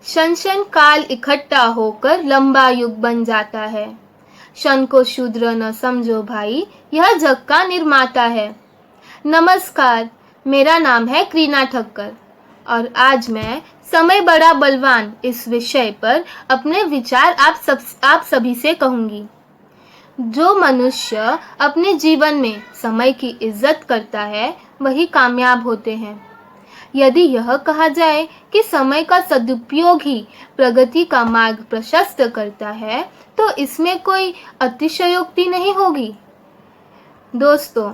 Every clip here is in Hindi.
क्षण क्षण काल इकट्ठा होकर लंबा युग बन जाता है। क्षण को शूद्र न समझो भाई, यह जग का निर्माता है। नमस्कार, मेरा नाम है क्रीना ठक्कर और आज मैं समय बड़ा बलवान इस विषय पर अपने विचार आप सभी से कहूँगी। जो मनुष्य अपने जीवन में समय की इज्जत करता है वही कामयाब होते हैं। यदि यह कहा जाए कि समय का सदुपयोग ही प्रगति का मार्ग प्रशस्त करता है तो इसमें कोई अतिशयोक्ति नहीं होगी। दोस्तों,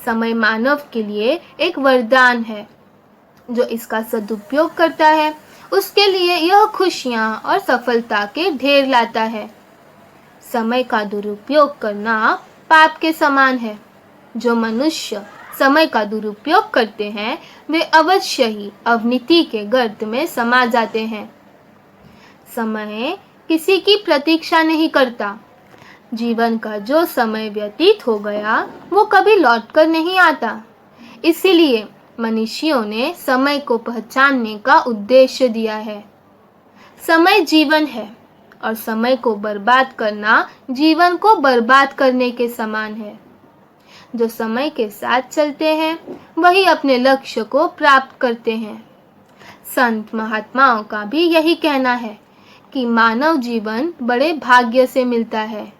समय मानव के लिए एक वरदान है। जो इसका सदुपयोग करता है उसके लिए यह खुशियां और सफलता के ढेर लाता है। समय का दुरुपयोग करना पाप के समान है। जो मनुष्य समय का दुरुपयोग करते हैं वे अवश्य ही अवनीति के गर्त में समा जाते हैं। समय किसी की प्रतीक्षा नहीं करता। जीवन का जो समय व्यतीत हो गया वो कभी लौटकर नहीं आता। इसीलिए मनीषियों ने समय को पहचानने का उद्देश्य दिया है। समय जीवन है और समय को बर्बाद करना जीवन को बर्बाद करने के समान है। जो समय के साथ चलते हैं वही अपने लक्ष्य को प्राप्त करते हैं। संत महात्माओं का भी यही कहना है कि मानव जीवन बड़े भाग्य से मिलता है।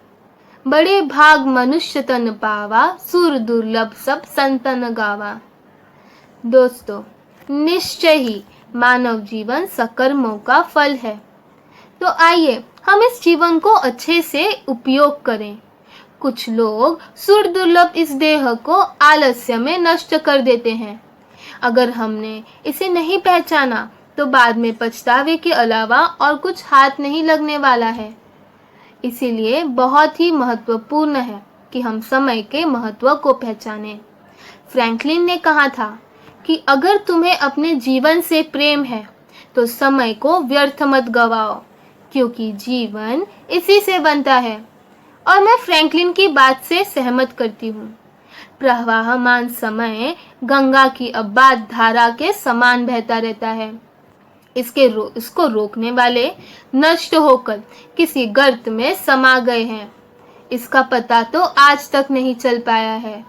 बड़े भाग मनुष्य तन पावा, सुर दुर्लभ सब संतन गावा। दोस्तों, निश्चय ही मानव जीवन सकर्मों का फल है। तो आइए हम इस जीवन को अच्छे से उपयोग करें। कुछ लोग सुर दुर्लभ इस देह को आलस्य में नष्ट कर देते हैं। अगर हमने इसे नहीं पहचाना तो बाद में पछतावे के अलावा और कुछ हाथ नहीं लगने वाला है। इसीलिए बहुत ही महत्वपूर्ण है कि हम समय के महत्व को पहचानें। फ्रैंकलिन ने कहा था कि अगर तुम्हें अपने जीवन से प्रेम है तो समय को व्यर्थ मत गवाओ, क्योंकि जीवन इसी से बनता है। और मैं फ्रैंकलिन की बात से सहमत करती हूँ। प्रवाहमान समय गंगा की अबाध धारा के समान बहता रहता है। इसको रोकने वाले नष्ट होकर किसी गर्त में समा गए हैं। इसका पता तो आज तक नहीं चल पाया है।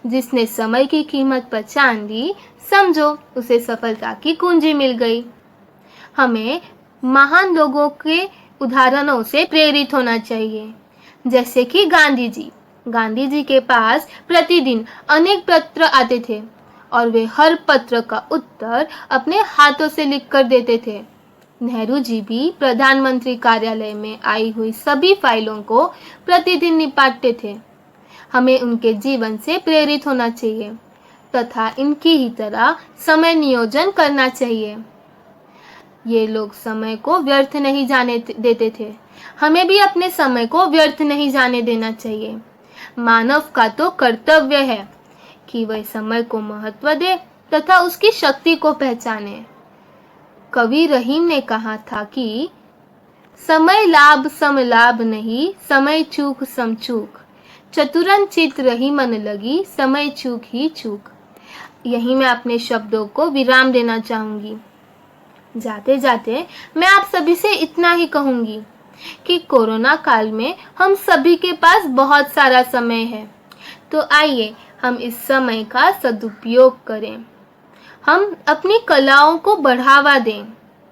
जिसने समय की कीमत पहचान ली, समझो उसे सफलता की कुंजी मिल गई। हमें महान लोगों के उदाहरणों से प्रेरित होना चाहिए, जैसे कि गांधी जी। गांधी जी के पास प्रतिदिन अनेक पत्र आते थे और वे हर पत्र का उत्तर अपने हाथों से लिख कर देते थे। नेहरू जी भी प्रधानमंत्री कार्यालय में आई हुई सभी फाइलों को प्रतिदिन निपटाते थे। हमें उनके जीवन से प्रेरित होना चाहिए तथा इनकी ही तरह समय नियोजन करना चाहिए। ये लोग समय को व्यर्थ नहीं जाने देते थे। हमें भी अपने समय को व्यर्थ नहीं जाने देना चाहिए। मानव का तो कर्तव्य है कि वह समय को महत्व दे तथा उसकी शक्ति को पहचाने। कवि रहीम ने कहा था कि समय लाभ सम लाभ नहीं, समय चूक सम चूक। चतुरन चित रही मन लगी, समय चूक ही चूक। यही मैं अपने शब्दों को विराम देना चाहूंगी। जाते जाते मैं आप सभी से इतना ही कहूंगी कि कोरोना काल में हम सभी के पास बहुत सारा समय है। तो आइए हम इस समय का सदुपयोग करें। हम अपनी कलाओं को बढ़ावा दें,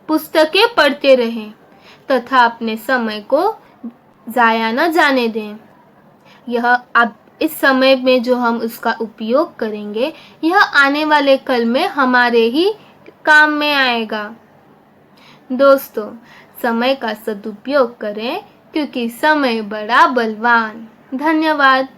पुस्तकें पढ़ते रहें तथा अपने समय को जाया न जाने दें। यह अब इस समय में जो हम उसका उपयोग करेंगे यह आने वाले कल में हमारे ही काम में आएगा। दोस्तों, समय का सदुपयोग करें क्योंकि समय बड़ा बलवान। धन्यवाद।